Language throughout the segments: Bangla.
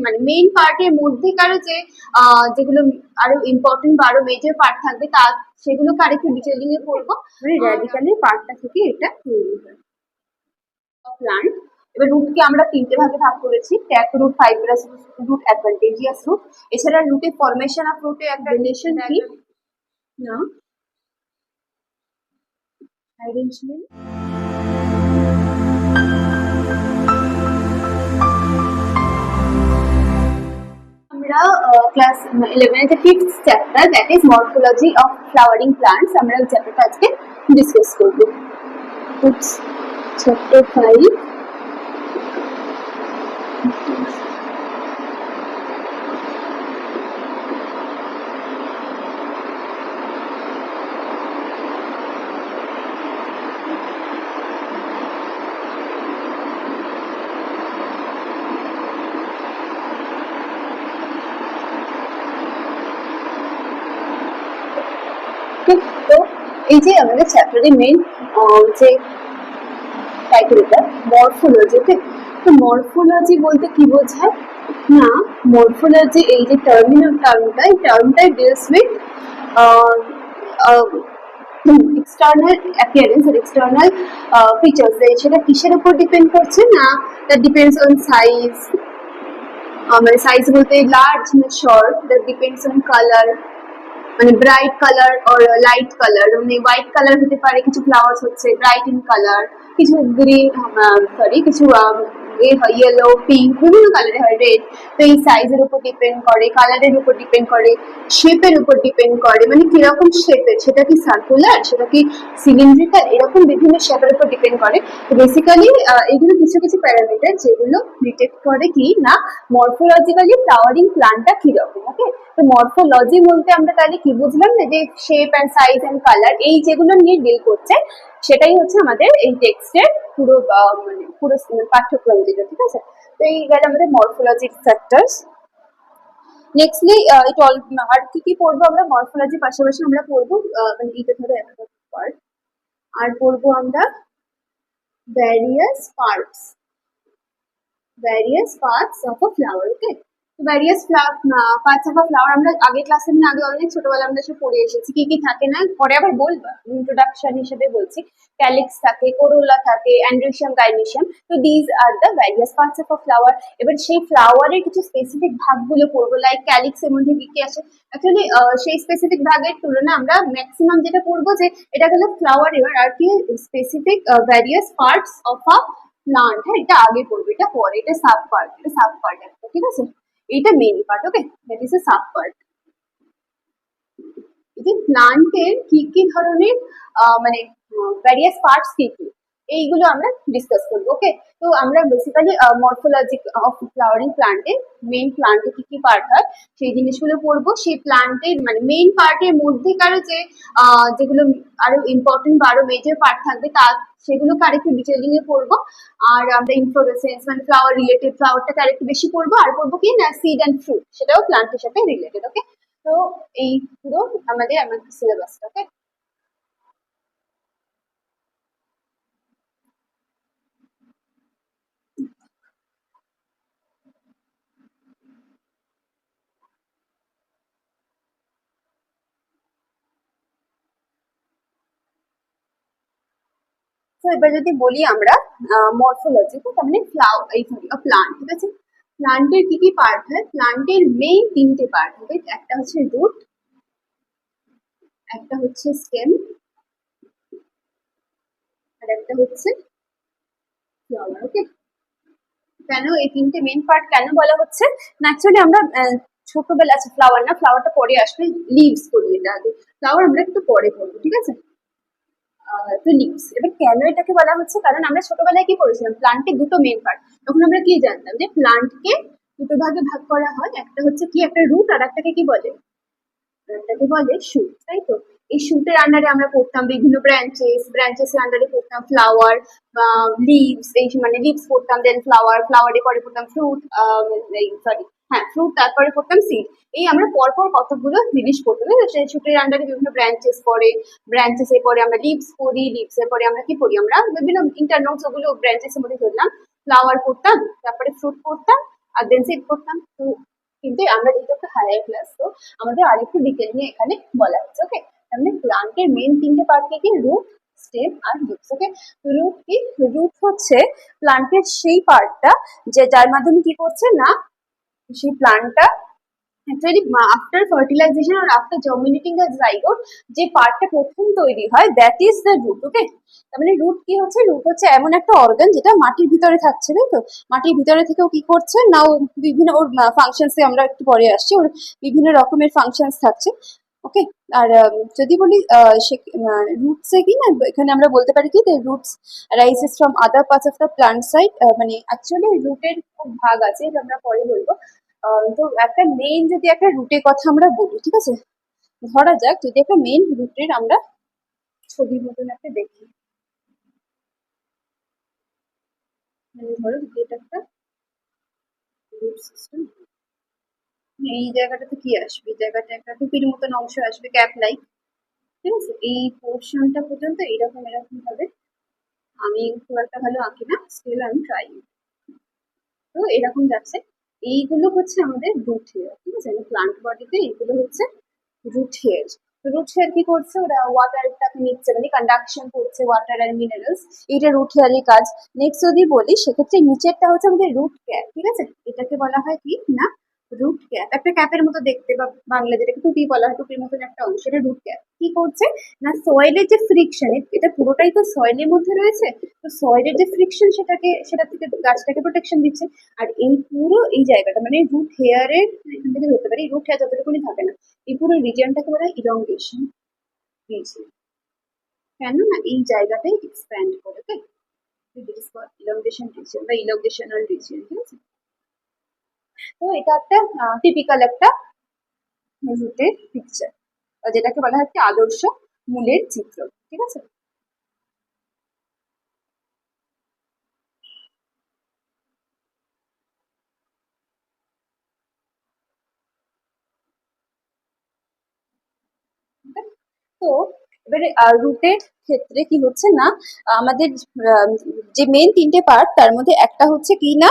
মানে মেইন পার্টের মধ্যেকারও যে যেগুলো আরো ইম্পর্টেন্ট বা আরো মেজর পার্ট থাকবে তা সেগুলোকে আরেকটু ডিটেইলিং এ পড়বো। মানে র্যাডিক্যালি পার্টটা থেকে এটা তৈরি হয় প্লান্ট। এবার রুটকে আমরা তিনটে ভাগে ভাগ করেছি, tap root, fibrous root, adventitious root. এছাড়া রুটের ফরমেশন অফ রুটে একটা রিলেশন কি না অ্যারেঞ্জমেন্ট। আমরা ক্লাস 11 এর 5th chapter that is morphology of flowering plants আমরা এই চ্যাপ্টারটা আজকে ডিসকাস করব। It's chapter 5। তো এই যে আমাদের চ্যাপ্টারের মেইন যে টাইটেলটা মরফোলজি, তো মরফোলজি বলতে কি বোঝায় না, মরফোলজি এই যে টার্মটাই ডিলস উইথ এক্সটার্নাল অ্যাপিয়ারেন্স আর এক্সটার্নাল ফিচার্স। সেটা কিসের উপর ডিপেন্ড করছে না, দ্যাট ডিপেন্ডস অন সাইজ, মানে সাইজ বলতে লার্জ না short, that depends on colour, মানে bright colour or light colour, মানে হোয়াইট কালার হতে পারে, কিছু ফ্লাওয়ার্স হচ্ছে ব্রাইট ইন কালার, কিছু গ্রিন কিছু ইয়েলো, পিঙ্ক, বিভিন্ন কালারের হয়, রেড। তো এই সাইজের উপর ডিপেন্ড করে, কালারের উপর ডিপেন্ড করে, শেপের উপর ডিপেন্ড করে, মানে কিরকম শেপের, সেটা কি সার্কুলার, সেটা কি সিলিন্ড্রিক্যাল, এরকম বিভিন্ন শেপের উপর ডিপেন্ড করে। তো বেসিক্যালি এগুলো কিছু কিছু প্যারামিটার যেগুলো ডিটেক্ট করে কি না মরফোলজিক্যালি ফ্লাওয়ারিং প্লান্টটা কিরকম। ওকে, তো মরফোলজি বলতে আমরা তাহলে কি বুঝলাম, যে shape and size and colour এই যেগুলো নিয়ে ডিল করছে সেটাই হচ্ছে আমাদের এই টেক্সটের পুরো মানে পুরো পাঠ্যক্রম যেটা, ঠিক আছে। তো এই গেল আমাদের মরফোলজির ফ্যাক্টরস। নেক্সটলি এটা আর কি পড়বো আমরা মরফোলজির পাশাপাশি আমরা পড়বো মানে এইটা ধরো একটা পার্ট, আর পড়বো আমরা various parts of a flower. Okay, various parts of a flower আমরা আগের ক্লাসে আগে অনেক ছোটবেলা আমরা সব পড়ে এসেছি, কি কি থাকে না পরে আবার বলবো, ইন্ট্রোডাকশন হিসেবে বলছি। ক্যালিক্স থাকে, কোরোলা থাকে, অ্যান্ড্রিশিয়াম, গাইনিশিয়াম। তো these are the various parts of a flower. এবার সেই ফ্লাওয়ারের কিছু স্পেসিফিক ভাগগুলো পড়বো, লাইক ক্যালিক্স এর মধ্যে কি কি আছে। অ্যাকচুয়ালি সেই স্পেসিফিক ভাগের তুলনায় আমরা ম্যাক্সিমাম যেটা পড়বো যে এটা হলো ফ্লাওয়ার, এবার আর কি specific various parts of a plant, হ্যাঁ এটা আগে পড়বে, এটা পরে, এটা সাব পার্ট একটা, ঠিক আছে। এটা main part. Okay, that is a sub part. এই যে প্লান্টের কি কি ধরনের মানে ভ্যারিয়াস পার্টস কি কি এইগুলো আমরা ডিসকাস করবো। ওকে, তো আমরা বেসিক্যালি মরফোলজি অফ ফ্লাওয়ারিং প্লান্টে মেইন প্লান্টে কি কি পার্ট হয় সেই জিনিসগুলো পড়বো। সেই প্লান্টের মানে মেইন পার্টের মধ্যেকারও যে যেগুলো আরো ইম্পর্টেন্ট বা আরো মেজর পার্ট থাকবে তা সেগুলোকে আরেকটু ডিটেইলিং এ পড়বো। আর আমরা ইনফ্লোরেসেন্স মানে ফ্লাওয়ার রিলেটেড ফ্লাওয়ারটাকে আরেকটু বেশি পড়বো। আর পড়বো কি না সিড অ্যান্ড ফ্রুট, সেটাও প্লান্টের সাথে রিলেটেড। ওকে, তো এই পুরো আমাদের সিলেবাসটা। ওকে, তো এবার যদি বলি আমরা মরফোলজি, তো তার মানে প্লান্ট, ঠিক আছে। প্লান্টের কি কি পার্ট হয়, প্লান্টের মেইন তিনটে পার্ট হবে, একটা হচ্ছে রুট, একটা হচ্ছে স্টেম, আর একটা হচ্ছে ফ্লাওয়ার। ওকে, কেন এই তিনটে মেইন পার্ট কেন বলা হচ্ছে না, অ্যাকচুয়ালি আমরা ছোটবেলা আছে ফ্লাওয়ার না, ফ্লাওয়ারটা পরে আসবে, লিভস করি এটা আগে, ফ্লাওয়ার আমরা একটু পরে করবো, ঠিক আছে। তো লিভস, এবার কেন এটাকে বলা হচ্ছে, কারণ আমরা ছোটবেলায় কি করেছিলাম, প্লান্টের দুটো মেইন পার্ট, তখন আমরা কি জানতাম যে প্লান্টকে দুটো ভাগে ভাগ করা হয়, একটা হচ্ছে কি একটা রুট, আর একটাকে কি বলে, একটাকে বলে শুট, তাই তো। এই শুটের আন্ডারে আমরা পড়তাম বিভিন্ন ব্রাঞ্চেস এর আন্ডারে পড়তাম ফ্লাওয়ার, লিভস, এই মানে লিভস পড়তাম, দেন ফ্লাওয়ারের পরে পড়তাম ফ্রুট, সরি হ্যাঁ ফ্রুট, তারপরে পড়তাম সিড। এই আমরা পরপর কতগুলো জিনিস পড়তাম, সেই শুটের আন্ডারে বিভিন্ন ব্রাঞ্চেস পড়ে, ব্রাঞ্চেস এর পরে আমরা লিভস পড়ি, লিভস এর পরে আমরা কি পড়ি, আমরা বিভিন্ন ইন্টারনোডস ওগুলো ব্রাঞ্চেস এর মধ্যে ধরলাম, ফ্লাওয়ার পড়তাম, তারপরে ফ্রুট পড়তাম, আর দেন সিট করতাম। তো কিন্তু আমরা যেহেতু একটা হায়ার ক্লাস, তো আমাদের আরেকটু ডিটেল নিয়ে এখানে বলা হচ্ছে। ওকে, তার মানে প্লান্টের মেন তিনটে পার্ট কি, রুট, স্টেম আর লিভস। ওকে, রুট কি, রুট হচ্ছে প্লান্টের সেই পার্টটা যে যার মাধ্যমে কি করছে না, সেই প্লান্টটা অ্যাকচুয়ালি আফটার ফার্টিলাইজেশন আর আফটার জার্মিনেটিং দ্য জাইগোট যে পার্টটা প্রথম তৈরি হয়, that is the root. Okay, তার মানে রুট কি হচ্ছে, রুট হচ্ছে এমন একটা অর্গান যেটা মাটির ভিতরে থাকছে, তাই তো? মাটির ভিতরে থেকেও কি করছে না, ও বিভিন্ন ওর ফাংশনসে আমরা একটু পরে আসছি, ওর বিভিন্ন রকমের ফাংশনস থাকছে। ওকে, আর যদি বলি রুটসে কি না, এখানে আমরা বলতে পারি কি, roots rises from other parts of the plant side. মানে অ্যাকচুয়ালি রুটের খুব ভাগ আছে, এটা আমরা পরে বলবো। তো একটা মেইন যদি একটা রুটের কথা আমরা বলি, ঠিক আছে, ধরা যাক যদি একটা মেইন রুটের আমরা ছবির মতন একটা দেখি, মানে ধরো যদি এটা একটা রুট সিস্টেম, এই জায়গাটাতে কি আসবে, এই জায়গাটা একটা টুপির মতন অংশ আসবে, ক্যাপ লাইক, ঠিক আছে, এই পোর্শনটা পর্যন্ত এরকম এরকম ভাবে, আমি খুব একটা ভালো আঁকি না, স্টিল আমি ট্রাই। তো এরকম যাচ্ছে, এইগুলো হচ্ছে আমাদের রুট হেয়ার, ঠিক আছে, প্লান্ট বডিতে এইগুলো হচ্ছে রুট হেয়ার। রুট হেয়ার কি করছে, ওরা ওয়াটারটাকে নিচ্ছে, মানে কন্ডাকশন করছে ওয়াটার আর মিনারেলস, এইটা রুট হেয়ারের কাজ। নেক্সট যদি বলি, সেক্ষেত্রে নিচেরটা হচ্ছে আমাদের রুট ক্যাপ, ঠিক আছে, এটাকে বলা হয় কি না, রুট ক্যাপ, একটা ক্যাপের মতো দেখতে, বা বাংলা যেটাকে টুপি বলা হয়, টুপির মতন একটা অংশ, এটা রুট ক্যাপ। কি করছে না, সয়েলের যে ফ্রিকশন, এটা পুরোটাই তো সয়েলের মধ্যে রয়েছে, তো সয়েলের যে ফ্রিকশন সেটা থেকে গাছটাকে প্রোটেকশন দিচ্ছে। আর এই পুরো এই জায়গাটা মানে রুট হেয়ারের, এখান থেকে ধরতে পারি রুট হেয়ার যতটুকুনি থাকে না, এই পুরো রিজিয়নটাকে বলা হয় ইলংগেশন রিজিয়ন। কেন না, এই জায়গাটাই এক্সপ্যান্ড করে, ওকে, ইলংগেশন রিজিয়ন বা ইলংগেশনাল রিজিয়ন, ঠিক আছে। তো এটা একটা টিপিক্যাল একটা রুটের পিকচার, যেটাকে বলা হয় একটা আদর্শ মূলের চিত্র, ঠিক আছে। তো এবারে রুটের ক্ষেত্রে কি হচ্ছে না, আমাদের আহ, যে মেন তিনটে পার্ট, তার মধ্যে একটা হচ্ছে কি না,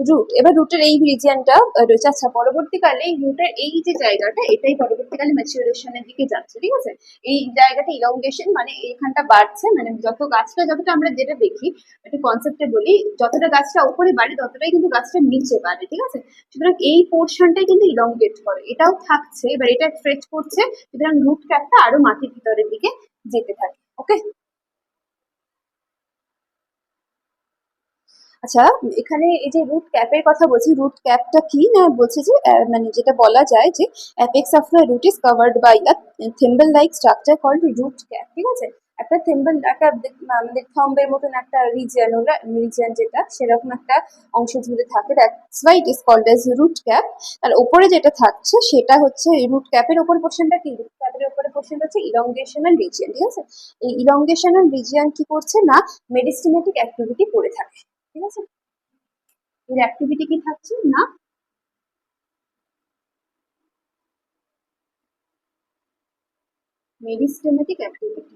রুট। এবার রুটের এই রিজিয়নটা রয়েছে। আচ্ছা, পরবর্তীকালে এই রুটের এই যে জায়গাটা, এটাই পরবর্তীকালে ম্যাচুরেশনের দিকে যাচ্ছে, ঠিক আছে। এই জায়গাটা ইলংগেশন, মানে এইখানটা বাড়ছে, মানে যত গাছটা, যতটা আমরা যেটা দেখি একটা কনসেপ্টে বলি, যতটা গাছটা উপরে বাড়ে ততটাই কিন্তু গাছটা নিচে বাড়ে, ঠিক আছে। সুতরাং এই পোর্শনটাই কিন্তু ইলংগেট করে, এটাও থাকছে, এবার এটা স্ট্রেচ করছে, সুতরাং রুট ক্যাপটা আরো মাটির ভিতরের দিকে যেতে থাকে। ওকে, আচ্ছা, এখানে এই যে রুট ক্যাপের কথা বলছি, রুট ক্যাপটা কি না, বলছে যে মানে যেটা বলা যায় যে apex of the root is covered by a thimble like structure called root cap, ঠিক আছে। একটা থিম্বল, একটা আমাদের থম্বের মতন একটা রিজিয়ন, ওরা রিজিয়ন যেটা সেরকম একটা অংশ জুড়ে থাকে, that's why it is called as root cap. আর ওপরে যেটা থাকছে সেটা হচ্ছে রুট ক্যাপের ওপর পোর্শনটা কি, রুট ক্যাপের ওপরে পোর্শনটা হচ্ছে ইলংগেশনাল রিজিয়ন, ঠিক আছে। এই ইলংগেশনাল রিজিয়ন কি করছে না, মেরিস্টেমেটিক অ্যাক্টিভিটি করে থাকে, ঠিক আছে। এর অ্যাক্টিভিটি কি থাকছে না, মেরিস্টেমেটিক অ্যাক্টিভিটি।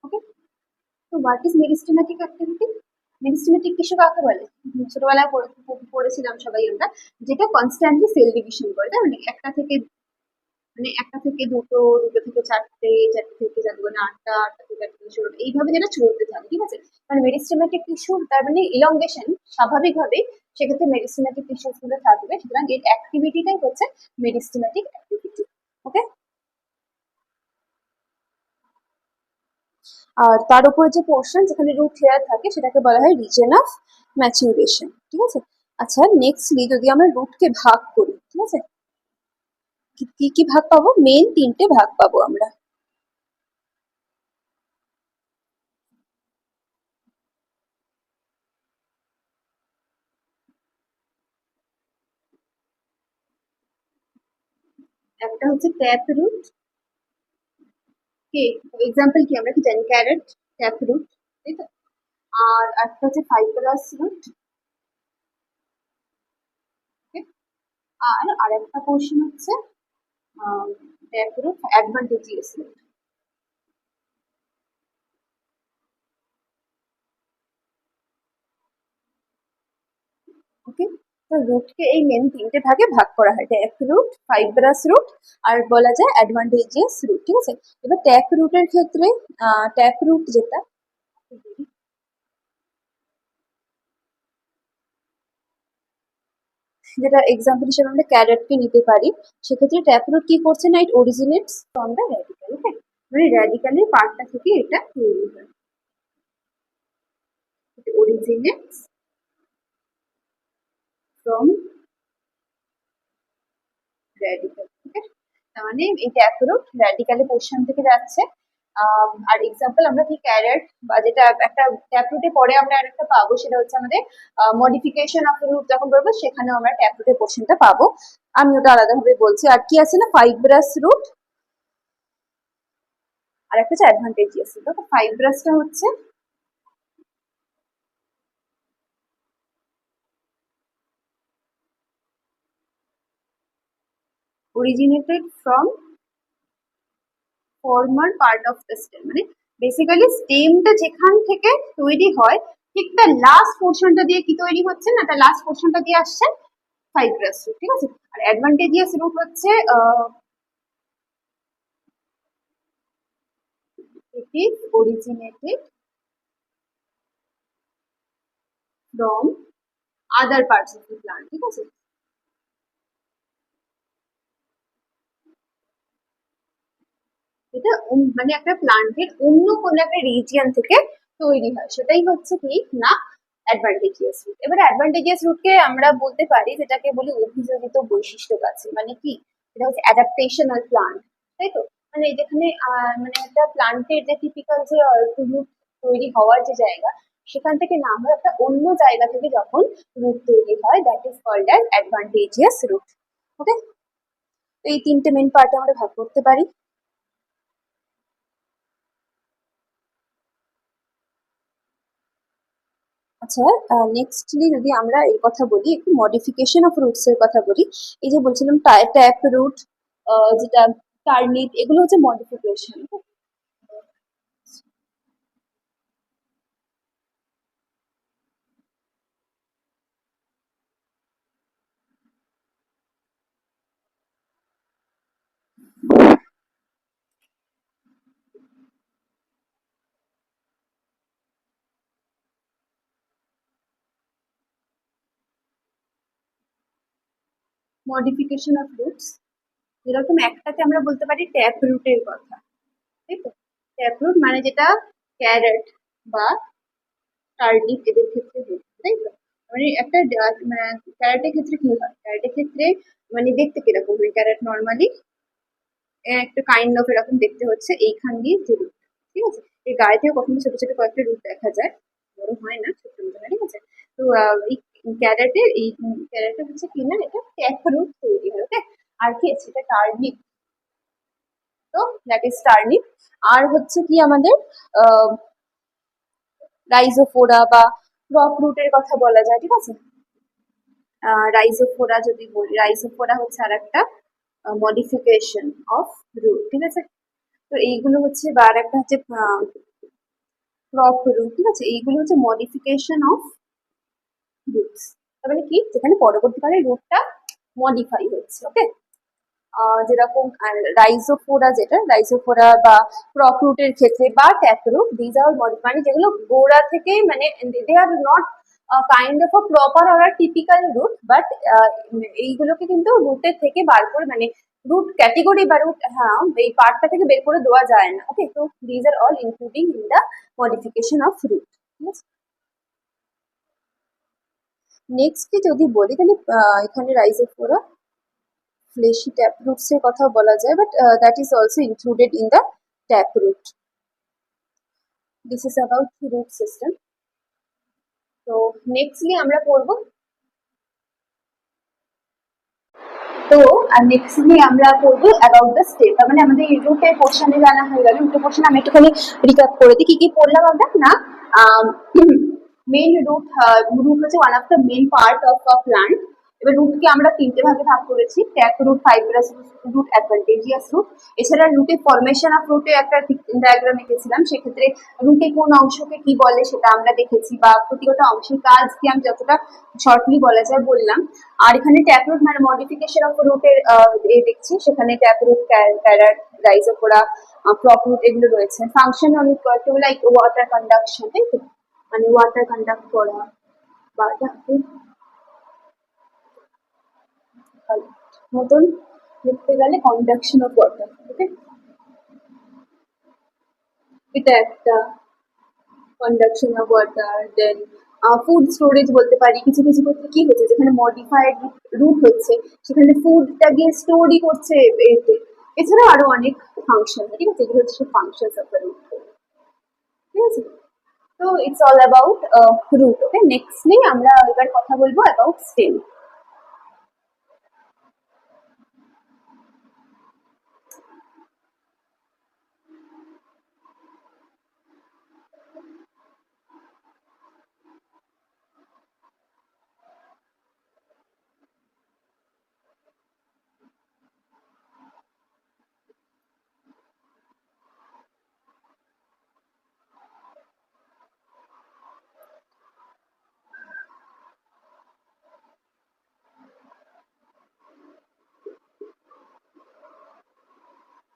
ওকে, তো what is meristematic activity? Meristematic tissue কাকে বলে? ছোটবেলায় পড়েছিলাম সবাই আমরা, যেটা কনস্ট্যান্টলি সেল ডিভিশন করে, তাই মানে একটা থেকে, মানে একটা থেকে দুটো, দুটো থেকে চারটে, চারটে থেকে চারটে, মানে আটটা, আটটা থেকে চারটে থেকে ষোলো, এইভাবে যেটা চলতে থাকে, ঠিক আছে। মানে মেরিস্টেমেটিক টিস্যু, তার মানে ইলংগেশন স্বাভাবিকভাবে, সেক্ষেত্রে মেরিস্টেমেটিক টিস্যু গুলো থাকবে, সুতরাং এর অ্যাক্টিভিটিটাই হচ্ছে মেরিস্টেমেটিক অ্যাক্টিভিটি। ওকে, আর তার উপরে যে পোর্শন যেখানে রুট হেয়ার থাকে সেটাকে বলা হয় রিজন অফ ম্যাচুরেশন, ঠিক আছে। আচ্ছা, নেক্সটলি যদি আমরা রুটকে ভাগ করি, ঠিক আছে, কি কি ভাগ পাবো, মেন তিনটে ভাগ পাবো আমরা। একটা হচ্ছে ট্যাপ রুট, কে এক্সাম্পল কি, আমরা কি জানি, ক্যারট, ট্যাপ রুট, ঠিক আছে। আর একটা হচ্ছে ফাইব্রাস রুট, আর আরেকটা পোর্শন হচ্ছে ট্যাপ রুট অ্যাডভান্টেজিয়াস রুট। ওকে, তো রুটকে এই মেন তিনটে ভাগে ভাগ করা হয়, ট্যাপ রুট, ফাইব্রাস রুট আর বলা যায় অ্যাডভান্টেজিয়াস রুট। ঠিক আছে, এবার ট্যাপ রুটের ক্ষেত্রে ট্যাপ রুট যেটা এক্সাম্পল হিসেবে আমরা ক্যারেটকে নিতে পারি, সেক্ষেত্রে ট্যাপ রুট কি করছে না, ইট অরিজিনেটস ফ্রম দ্য র্যাডিক্যাল। ওকে, মানে র্যাডিক্যালের পার্টটা থেকে এটা তৈরি হয়, অরিজিনেটস ফ্রম র্যাডিক্যাল। ওকে, তার মানে এই ট্যাপ রুট র্যাডিক্যালের পোর্শন থেকে যাচ্ছে। আর এক্সাম্পল আমরা কি ক্যারেট বা যেটা একটা ট্যাপ রুটে পরে আমরা আরেকটা পাবো, সেটা হচ্ছে আমাদের মডিফিকেশন অফ রুট যখন বলবো সেখানেও আমরা ট্যাপ রুটের পোর্শনটা পাবো। আমি ওটা আলাদাভাবে বলছি। আর কি আছে না, ফাইব্রাস রুট আর একটা হচ্ছে অ্যাডভান্টেজিয়াস রুট। ফাইব্রাসটা হচ্ছে originated from former part of the stem, মানে বেসিক্যালি স্টেমটা যেখান থেকে তৈরি হয় ঠিক তার লাস্ট পোর্শনটা দিয়ে কি তৈরি হচ্ছে না, তার লাস্ট পোর্শনটা দিয়ে আসছে ফাইব্রাস রুট। ঠিক আছে, আর অ্যাডভান্টেজিয়াস রুট হচ্ছে it is originated from other parts of the plant। ঠিক আছে, এটা মানে একটা প্লান্টের অন্য কোনো একটা রিজিয়ন থেকে তৈরি হয়, সেটাই হচ্ছে কি না অ্যাডভান্টেজিয়াস রুট। এবার অ্যাডভান্টেজিয়াস রুটকে আমরা বলতে পারি যেটাকে বলি অভিযোজিত বৈশিষ্ট্য গাছ, মানে কি এটা হচ্ছে অ্যাডাপ্টেশনাল প্লান্ট, তাই তো। মানে যেখানে মানে একটা প্লান্টের যে টিপিক্যাল যে রুট তৈরি হওয়ার যে জায়গা, সেখান থেকে না হয় একটা অন্য জায়গা থেকে যখন রুট তৈরি হয়, that is called as advantageous root. Okay, এই তিনটে মেন পার্টে আমরা ভাগ করতে পারি। আচ্ছা, নেক্সটলি যদি আমরা এর কথা বলি, একটু মডিফিকেশন অফ রুটস এর কথা বলি। এই যে বলছিলাম ট্যাপ রুট, যেটা টার্নিপ, এগুলো হচ্ছে মডিফিকেশন। মডিফিকেশন অফ রুটস, যেরকম একটাতে আমরা বলতে পারি ট্যাপ রুটের কথা, তাই তো। ট্যাপ রুট মানে যেটা ক্যারেট বা টার্নিপ এদের ক্ষেত্রে হয়, তাই তো। মানে একটা ক্যারেটের ক্ষেত্রে কি হয়, ক্যারেটের ক্ষেত্রে মানে দেখতে কিরকম হয়, ক্যারেট নর্মালি একটা কাইন্ড অফ এরকম দেখতে হচ্ছে এইখান দিয়ে যে রুট। ঠিক আছে, এই গায়ে থেকে কখনো ছোট ছোট কয়েকটা রুট দেখা যায়, বড় হয় না, ছোট ছোট হয়। ঠিক আছে, তো এই ক্যারেটের হচ্ছে কি না, এটা ট্যাপ রুট তৈরি হয়। ওকে, আর কি আছে, এটা টার্নিপ, তো দ্যাট ইজ টার্নিপ। আর হচ্ছে কি আমাদের রাইজোফোরা বা রক রুটের কথা বলা যায়। ঠিক আছে, রাইজোফোরা যদি বলি, রাইজোফোরা হচ্ছে আর একটা মডিফিকেশন অফ রুট। ঠিক আছে, তো এইগুলো হচ্ছে, বা আর একটা হচ্ছে ক্রপ রুট। ঠিক আছে, এইগুলো হচ্ছে মডিফিকেশন অফ রুটস, তার মানে কি যেখানে পরবর্তীকালে রুটটা মডিফাই হচ্ছে। ওকে, যেরকম রাইজোফোরা, যেটা রাইজোফোরা বা ক্রপ রুটের ক্ষেত্রে বা ট্যাপ রুট, দিজ আর মানে যেগুলো গোড়া থেকে মানে they are not kind of a proper or typical root, but এইগুলোকে কিন্তু রুটের থেকে বার করে, মানে রুট ক্যাটেগরি বা রুট, হ্যাঁ, এই পার্টটা থেকে বের করে দেওয়া যায় না। ওকে, তো these are all including in the modification of root. ঠিক আছে, নেক্সট যদি বলি তাহলে এখানে রাইজোফোরা fleshy taproots এর কথা বলা যায়, but that is also included in the taproot. This is about root system. তো নেক্সটলি আমরা পড়ব, তো নেক্সটলি আমরা পড়বো অ্যাবাউট দ্য স্টেপ। তার মানে আমাদের রুটের পোর্শনে জানা হয়ে গেল। রুটের পোর্শনে আমি একটুখানি রিক্যাপ করে দিই কি কি পড়লাম আমরা না। মেইন রুট, রুট হচ্ছে one of the main part of a plant. এবার রুটকে আমরা তিনটে ভাগে ভাগ করেছি, tap root, fibrous root, adventitious root. এছাড়া রুটের ফরমেশন অফ রুটে একটা ডায়াগ্রাম এঁকেছিলাম, সেক্ষেত্রে রুটে কোন অংশকে কি বলে সেটা আমরা দেখেছি, বা প্রতিটা অংশের কাজ কি আমি যতটা শর্টলি বলা যায় বললাম। আর এখানে ট্যাপ রুট মানে মডিফিকেশন অফ রুটের দেখছি, সেখানে ট্যাপ রুট, প্যারাট, রাইজোফোরা, ক্রপ রুট এগুলো রয়েছে। ফাংশন অনেক কয়েকটা, লাইক ওয়াটার কন্ডাকশন, তাই তো, মানে ওয়াটার কন্ডাক্ট করা বা মতন লিখতে গেলে কন্ডাকশন অফ ওয়াটার, ওকে, এটা একটা conduction of water. Then food storage বলতে পারি, কিছু কিছু ক্ষেত্রে কি হচ্ছে যেখানে মডিফাইড রুট হচ্ছে সেখানে ফুডটা গিয়ে স্টোরই করছে এতে। এছাড়া আরো অনেক ফাংশন, ঠিক আছে, এগুলো হচ্ছে ফাংশন অফ দ্য রুট, ঠিক আছে। তো it's all about root, okay. Nextly আমরা এবার কথা বলবো অ্যাবাউট স্টেম।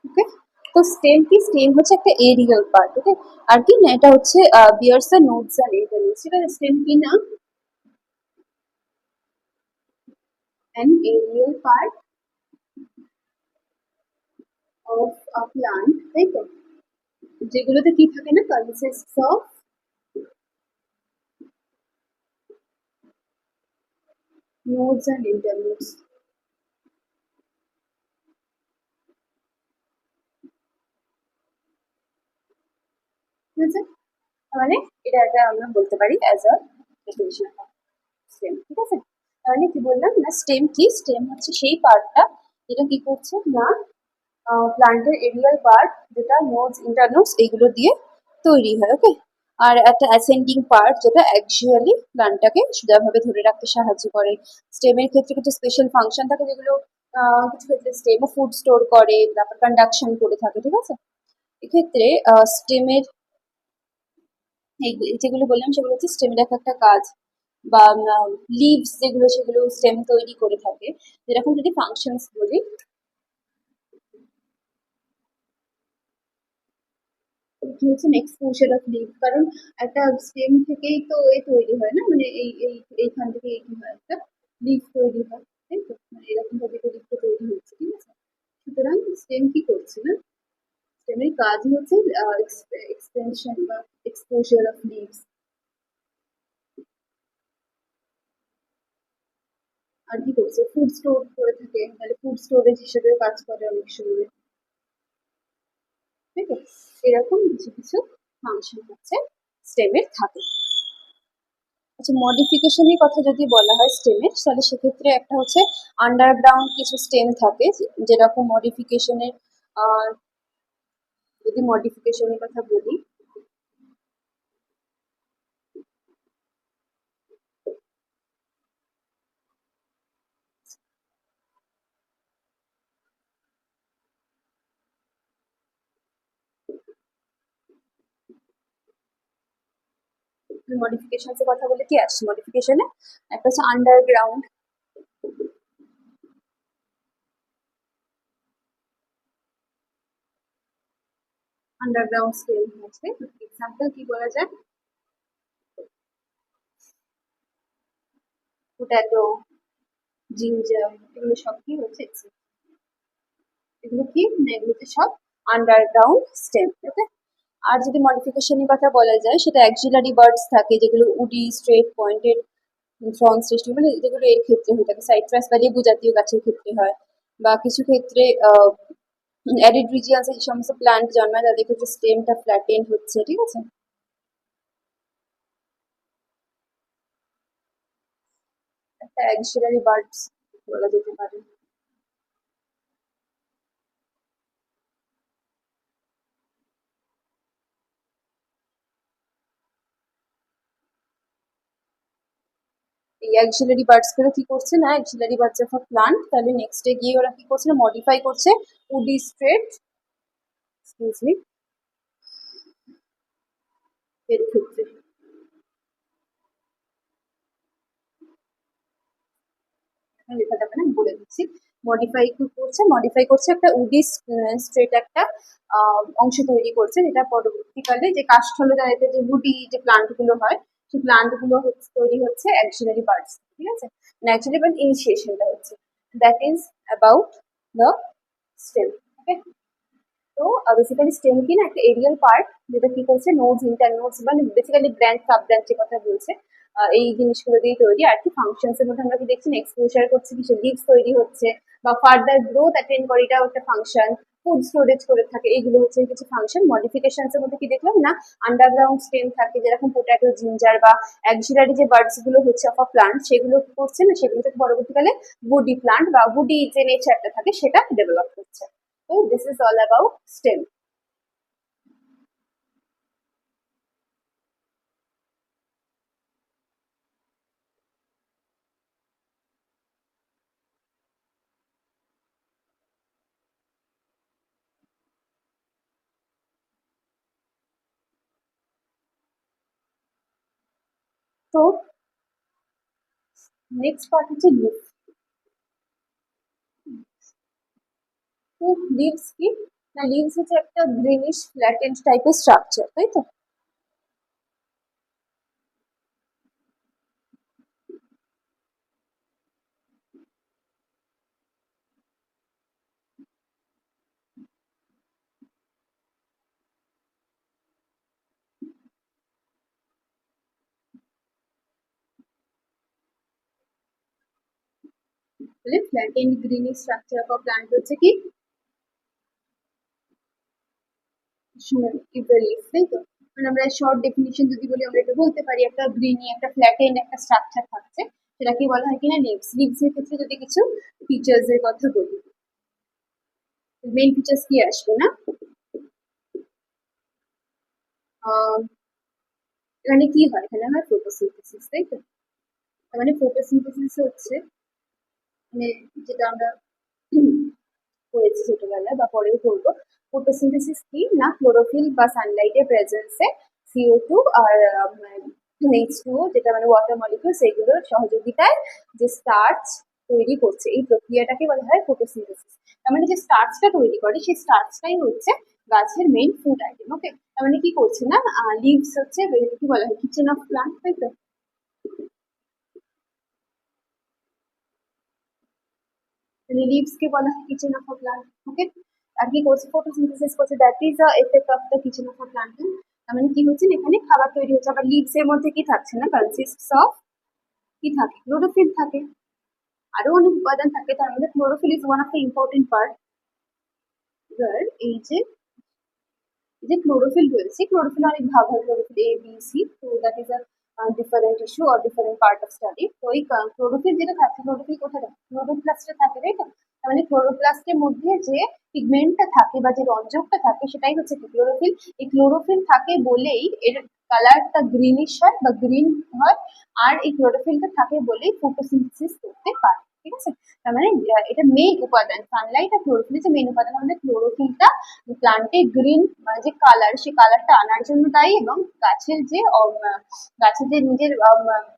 ওকে, তো স্টেম কি? স্টেম হচ্ছে একটা এরিয়াল পার্ট, ওকে। আর কি না, এটা হচ্ছে বিয়ার্স দ্য নোডস আর এরিয়াল, ঠিক আছে। স্টেম কি না, an aerial part of a plant, তাই তো, যেগুলোতে কি থাকে না, consists of nodes and internodes, ঠিক আছে। মানে এটা একটা আমরা বলতে পারি as a definition of stem, ঠিক আছে। তাহলে কি বললাম না, স্টেম কি? স্টেম হচ্ছে সেই পার্টটা যেটা কি করছে না, প্লান্টের এরিয়াল পার্ট, যেটা নোডস, ইন্টারনোডস এইগুলো দিয়ে তৈরি হয়, ওকে। আর একটা অ্যাসেন্ডিং পার্ট যেটা অ্যাকচুয়ালি প্লান্টটাকে সোজাভাবে ধরে রাখতে সাহায্য করে। স্টেমের ক্ষেত্রে কিছু স্পেশাল ফাংশন থাকে যেগুলো কিছু ক্ষেত্রে স্টেমও ফুড স্টোর করে, তারপর কন্ডাকশন করে থাকে, ঠিক আছে। এক্ষেত্রে স্টেমের যেগুলো বললাম সেগুলো হচ্ছে স্টেমের এক একটা কাজ, বা লিভস যেগুলো সেগুলো স্টেম তৈরি করে থাকে। যেরকম যদি ফাংশনস বলি, কি হচ্ছে এক্সপোজার অফ লিভ, কারণ একটা স্টেম থেকেই তো তৈরি হয় না, মানে এইখান থেকে কি হয়, একটা লিভ তৈরি হয়, তাই তো, মানে এরকম ভাবে তো লিভটা তৈরি হচ্ছে, ঠিক আছে। সুতরাং স্টেম কি করছে না, স্টেমের কাজই হচ্ছে এক্সটেনশন বা এক্সপোজার অফ লিভস। আর কি করছে, ফুড স্টোর করে থাকে, মানে ফুড স্টোরেজ হিসেবে কাজ করে অনেক সময়, ঠিক আছে। এরকম কিছু কিছু ফাংশন হচ্ছে স্টেমের থাকে। আচ্ছা, মডিফিকেশনের কথা যদি বলা হয় স্টেমের, তাহলে সেক্ষেত্রে একটা হচ্ছে আন্ডারগ্রাউন্ড কিছু স্টেম থাকে, যেরকম মডিফিকেশনের যদি মডিফিকেশনের কথা বলি, মডিফিকেশন এর কথা বলে কি আসছে মডিফিকেশনে, একটা হচ্ছে আন্ডারগ্রাউন্ড, আন্ডারগ্রাউন্ড স্টেম হচ্ছে। এক্সাম্পল কি বলা যায়, পোট্যাটো, জিঞ্জার, এগুলো সব কি হচ্ছে, এগুলো কি না, এগুলোতে সব আন্ডারগ্রাউন্ড স্টেম, ওকে। আর যদি মডিফিকেশনের কথা বলা যায়, সেটা অ্যাক্সিলারি বার্ডস থাকে যেগুলো উডি, স্ট্রেট পয়েন্টেড ফ্রন সৃষ্টি, মানে যেগুলো এর ক্ষেত্রে হয়ে থাকে, সাইট্রাস বা লেবু জাতীয় গাছের ক্ষেত্রে হয়, বা কিছু ক্ষেত্রে অ্যারিড রিজিয়ন্সে যে সমস্ত প্লান্ট জন্মায় তাদের ক্ষেত্রে স্টেমটা ফ্ল্যাটেন্ড হচ্ছে, ঠিক আছে। একটা অ্যাক্সিলারি বার্ডস বলা যেতে পারে। এই অ্যাক্সিলারি বার্ডস গুলো কি করছে না, axillary birds of a plant, তাহলে নেক্সটে গিয়ে ওরা কি করছে না, মডিফাই করছে উডি স্ট্রেট, এক্সকিউজ মি, এর ক্ষেত্রে লেখা যাবে না, বলে দিচ্ছি। মডিফাই কি করছে, মডিফাই করছে একটা উডি স্ট্রেট একটা অংশ তৈরি করছে, যেটা পরবর্তীকালে যে কাষ্ঠলতাতে যে উডি যে প্লান্ট গুলো হয়, সেই প্লান্ট গুলো তৈরি হচ্ছে অ্যাক্সিলারি বার্ডস, ঠিক আছে। অ্যাক্সিলারি বার্ড ইনিশিয়েশনটা হচ্ছে, that is about the stem, okay. তো বেসিক্যালি স্টেম কি না, একটা এরিয়াল পার্ট যেটা কি করছে, নোডস ইন্টার নোডস মানে বেসিক্যালি ব্রাঞ্চ সাব ব্রাঞ্চের কথা বলছে, এই জিনিসগুলো দিয়ে তৈরি। আর কি ফাংশনস এর মধ্যে আমরা কি দেখছি, এক্সপোজার করছে, কিছু লিভস তৈরি হচ্ছে বা ফার্দার গ্রোথ অ্যাটেন্ড করে, এটাও একটা ফাংশন। ফুড স্টোরেজ করে থাকে, এইগুলো হচ্ছে কিছু ফাংশন। মডিফিকেশনস এর মধ্যে কি দেখলাম না, আন্ডারগ্রাউন্ড স্টেম থাকে, যেরকম পোটাটো, জিঞ্জার বা অ্যাক্সিলারি যে বার্ডস গুলো হচ্ছে অফ আ প্লান্ট, সেগুলো কি করছে না, সেগুলো থেকে পরবর্তীকালে উডি প্লান্ট বা উডি যে নেচারটা থাকে সেটা ডেভেলপ করছে। So this is all about STEM. তো নেক্সট পার্ট হচ্ছে লিভ। তো লিভস কি না, লিভস হচ্ছে একটা গ্রিনিশ ফ্ল্যাটেন্ড টাইপের স্ট্রাকচার, তাই তো। তাহলে flattened greenish structure of a plant হচ্ছে কি, ইজ দ্য লিভ, তাই তো। মানে আমরা শর্ট ডেফিনিশন যদি বলি, আমরা এটা বলতে পারি একটা গ্রিনি, একটা ফ্ল্যাটেন্ড একটা স্ট্রাকচার থাকছে, সেটাকে বলা হয় কিনা লিভস। লিভস এর ক্ষেত্রে যদি কিছু ফিচার্স এর কথা বলি, মেইন ফিচার্স কি আসবে না, এখানে কি হয়, এখানে হয় ফটোসিনথেসিস, তাই তো। তার মানে ফটোসিনথেসিস হচ্ছে, মানে যেটা আমরা পড়েছি ছোটবেলায় বা পরেও পড়বো, ফটোসিনথেসিস কি না, ক্লোরোফিল বা সানলাইটের প্রেজেন্সে CO2 আর H2O, যেটা মানে ওয়াটার মলিকিউল, সেগুলোর সহযোগিতায় যে স্টার্চ তৈরি করছে, এই প্রক্রিয়াটাকে বলা হয় ফটোসিনথেসিস। তার মানে যে স্টার্চটা তৈরি করে, সেই স্টার্চটাই হচ্ছে গাছের মেইন ফুড আইটেম, ওকে। তার মানে কি করছে না, লিভস হচ্ছে কি বলা হয়, কিচেন অফ প্লান্ট, তাই তো। লিভস কে বলা হয় কিচেন অফ আ প্লান্ট, ওকে। আর কি করছে, ফটোসিনথেসিস করছে, that is a effect of the kitchen of a plant. তার মানে কি হচ্ছে, এখানে খাবার তৈরি হচ্ছে। আবার লিভস এর মধ্যে কি থাকছে না, কনসিস্টস অফ, কি থাকে, ক্লোরোফিল থাকে, আরো অনেক উপাদান থাকে, তার মধ্যে chlorophyll is one of the important part. এবার এই যে ক্লোরোফিল রয়েছে, ক্লোরোফিল অনেক ভাগ হয়, ক্লোরোফিল A, B, C, তো that is a different issue or different part of study. তো এই ক্লোরোফিল যেটা থাকে, ক্লোরোফিল কোথায় থাকে, ক্লোরোপ্লাস্টে থাকে, তাই তো। তার মানে ক্লোরোপ্লাস্টের মধ্যে যে পিগমেন্টটা থাকে বা যে রঞ্জকটা থাকে, সেটাই হচ্ছে কি, ক্লোরোফিল। এই ক্লোরোফিল থাকে বলেই এর কালারটা গ্রিনিশ হয় বা গ্রিন হয়, আর এই ক্লোরোফিলটা থাকে বলেই ফটোসিনথেসিস করতে পারে, ঠিক আছে। তার মানে এটা মেইন উপাদান, সানলাইট আর ক্লোরোফিল হচ্ছে মেইন উপাদান। আমাদের ক্লোরোফিলটা প্লান্টে গ্রিন মানে যে কালার, সেই কালারটা আনার জন্য দায়ী, এবং গাছের যে নিজের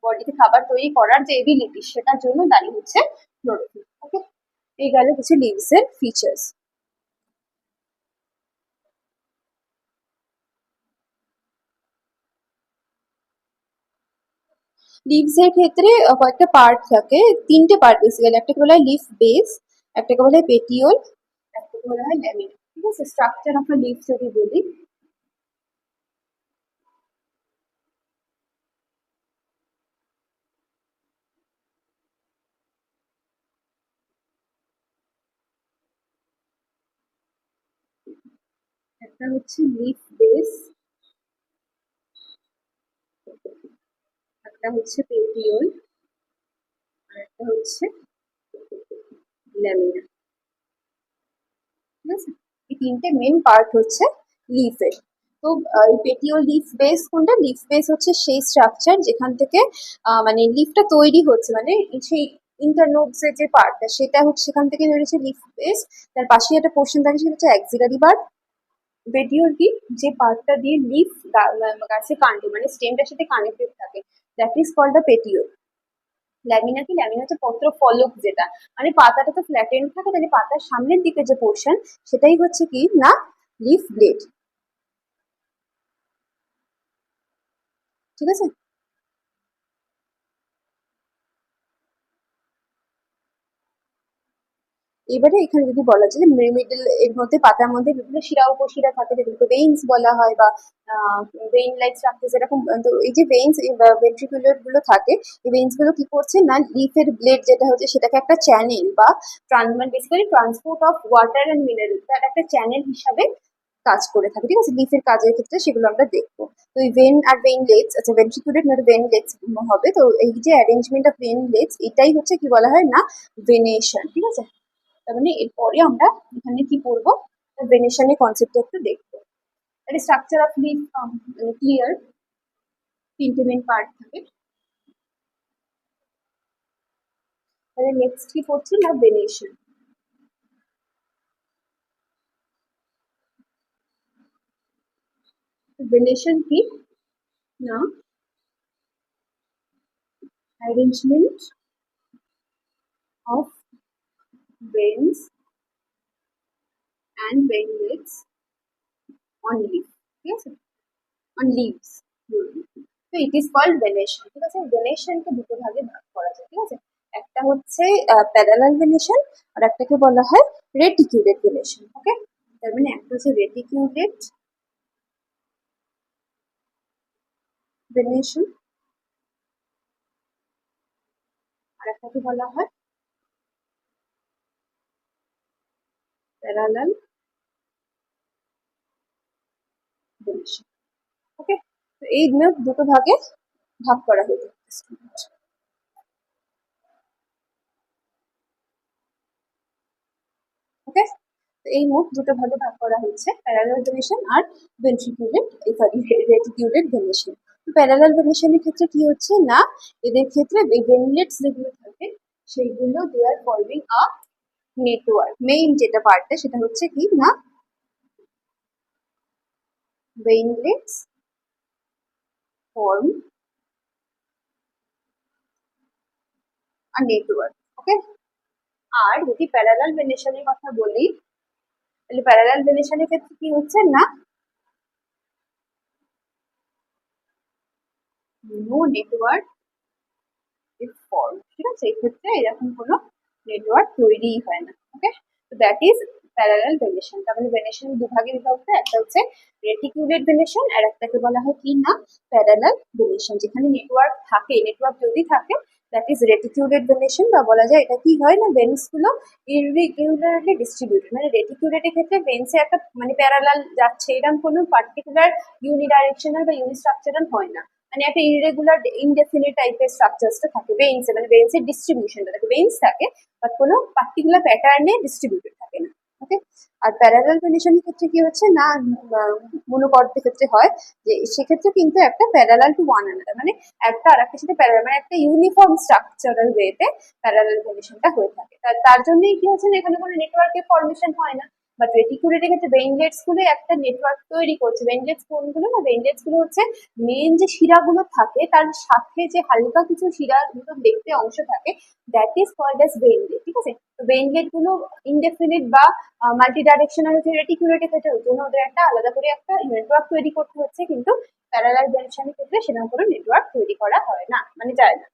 বডিতে খাবার তৈরি করার যে এবিলিটি, সেটার জন্য দায়ী হচ্ছে ক্লোরোফিল, ওকে। এই গেল কিছু লিভস এর ফিচার্স। লিভস এর ক্ষেত্রে কয়েকটা পার্ট থাকে, তিনটে পার্ট বেসিক্যালি, একটাকে বলা হয় লিফ বেস, একটাকে বলা হয় পেটিওল, একটাকে বলা হয় ল্যামিনা, ঠিক আছে। স্ট্রাকচার অফ লিভস যদি বলি, একটা হচ্ছে লিফ বেস, একটা হচ্ছে পেটিওল, আর একটা হচ্ছে ল্যামিনা, ঠিক আছে। এই তিনটে মেন পার্ট হচ্ছে লিফের। তো এই পেটিওল লিফ বেস কোনটা? লিফ বেস হচ্ছে সেই স্ট্রাকচার যেখান থেকে মানে লিফটা তৈরি হচ্ছে, মানে সেই ইন্টারনোডস এর যে পার্টটা সেটা হচ্ছে সেখান থেকে তৈরি হচ্ছে লিফ বেস। তার পাশে একটা পোর্শন থাকে সেটা হচ্ছে অ্যাক্সিলারি পার্ট। পেটিওল কি? যে পার্টটা দিয়ে লিফ গাছে কাণ্ডে মানে স্টেমটার সাথে কানেক্টেড থাকে, that is called the petiole. Lamina কি? ল্যামিনা হচ্ছে পত্র ফলক, যেটা মানে পাতাটা তো ফ্ল্যাটেন্ড থাকে, তাহলে পাতার সামনের দিকে যে পোর্শন সেটাই হচ্ছে কি না লিফ ব্লেড। ঠিক আছে? এবারে এখানে যদি বলা যায় যে মিডল এর মধ্যে পাতার মধ্যে বিভিন্ন শিরা উপশিরা থাকে, যেগুলোকে ভেইনস বলা হয় বা ভেইন লাইক স্ট্রাকচার এরকম। তো এই যে ভেইনস ভেন্ট্রিকুলার গুলো থাকে, এই ভেইনস গুলো কি করছে না লিফের ব্লেড যেটা হচ্ছে সেটাকে একটা চ্যানেল বা মানে basically transport of water and mineral, তার একটা চ্যানেল হিসাবে কাজ করে থাকে। ঠিক আছে? লিফের কাজের ক্ষেত্রে সেগুলো আমরা দেখবো। তো এই ভেন আর ভেইনলেটস, আচ্ছা ভেন্ট্রিকুলেট নট ভেইনলেটস হবে। তো এই যে অ্যারেঞ্জমেন্ট অফ ভেইনলেটস এটাই হচ্ছে কি বলা হয় না ভেনেশন। ঠিক আছে? তার মানে এরপরে আমরা এখানে কি পড়বো, ভেনেশনের কনসেপ্ট একটু দেখবো। তাহলে স্ট্রাকচার অফ লিফ মানে ক্লিয়ার, তিনটে মেন পার্ট থাকে। তাহলে নেক্সট কি পড়ছি না ভেনেশন। ভেনেশন কি না arrangement of veins and veinlets on leaf, ঠিক আছে? on leaves। তো ইট ইজ কল্ড ভেনেশন। ঠিক আছে? ভেনেশনকে দুটো ভাগে ভাগ করা যায়। ঠিক আছে? একটা হচ্ছে প্যারালাল ভেনেশন আর একটাকে বলা হয় রেটিকিউলেট ভেনেশন। ওকে? তার মানে একটা হচ্ছে রেটিকিউলেট ভেনেশন আর একটাকে বলা হয় প্যারালাল ভেনেশন। ওকে? তো এই দুটো ভাগে ভাগ করা হয়ে যায়। ওকে? এই মোট দুটো ভাগে ভাগ করা হয়েছে, প্যারালাল ভেনেশন আর ভেন্ট্রিকুলেট সরি রেটিকিউলেট ভেনেশন। তো প্যারালাল ভেনেশনের ক্ষেত্রে কি হচ্ছে না এদের ক্ষেত্রে ভেনলেটস যেগুলো থাকে সেইগুলো দে আর ফর্মিং আ নেটওয়ার্ক। মেইন যেটা পার্টটা সেটা হচ্ছে কি না ভেনলেটস ফর্ম আ নেটওয়ার্ক। ওকে? আর যদি প্যারালাল ভেনেশনের কথা বলি তাহলে প্যারালাল ভেনেশনের ক্ষেত্রে কি হচ্ছে না নো নেটওয়ার্ক ইজ ফর্ম। ঠিক আছে? এই ক্ষেত্রে এরকম কোনো নেটওয়ার্ক তৈরিই হয় না। ওকে? তো দ্যাট ইজ প্যারালাল ভেনেশন। তার মানে ভেনেশন দুভাগে বিভক্ত, একটা হচ্ছে রেটিকিউলেট ভেনেশন আর একটাকে বলা হয় কি না প্যারালাল ভেনেশন। যেখানে নেটওয়ার্ক থাকে, নেটওয়ার্ক যদি থাকে দ্যাট ইজ রেটিকিউলেট ভেনেশন, বা বলা যায় এটা কি হয় না ভেন্স গুলো ইররেগুলারলি ডিস্ট্রিবিউটেড। মানে রেটিকিউলেটের ক্ষেত্রে ভেন্সে একটা মানে প্যারালাল যাচ্ছে, এরকম কোনো পার্টিকুলার ইউনিডাইরেকশনাল বা ইউনিস্ট্রাকচারাল হয় না। মানে একটা ইরেগুলার ইনডেফিনিট টাইপের স্ট্রাকচারসটা থাকে ভেইনসে, মানে ভেইনসের ডিস্ট্রিবিউশনটা থাকে, ভেইনস থাকে বাট কোনো পার্টিকুলার প্যাটার্নে ডিস্ট্রিবিউটেড থাকে না। ওকে? আর প্যারালাল ভেনেশনের ক্ষেত্রে কি হচ্ছে না মনোকর্ডের ক্ষেত্রে হয় যে সেক্ষেত্রে কিন্তু একটা প্যারালাল টু ওয়ান আনাদার, মানে একটা আর একটা সাথে প্যারালাল, মানে একটা ইউনিফর্ম স্ট্রাকচারাল ওয়েতে প্যারালাল ভেনেশনটা হয়ে থাকে। তার জন্যই কি হচ্ছে না এখানে কোনো নেটওয়ার্কের ফর্মেশন হয় না। বাট রেটিকুলেটের ক্ষেত্রে ভেইনলেটস গুলো একটা নেটওয়ার্ক তৈরি করছে। ভেইনলেটস কোনগুলো না ভেইনলেটস গুলো হচ্ছে মেন যে শিরাগুলো থাকে তার সাথে যে হালকা কিছু শিরার মতো দেখতে অংশ থাকে দ্যাট ইজ কল্ড অ্যাজ ভেইনলেট। ঠিক আছে? তো ভেইনলেট গুলো ইনডেফিনিট বা মাল্টি ডাইরেকশনাল হচ্ছে রেটিকুলেটের ক্ষেত্রে ওই জন্য ওদের একটা আলাদা করে একটা নেটওয়ার্ক তৈরি করতে হচ্ছে, কিন্তু প্যারালাল ভেনেশনের ক্ষেত্রে সেরকম কোনো নেটওয়ার্ক তৈরি করা হয় না, মানে যায় না।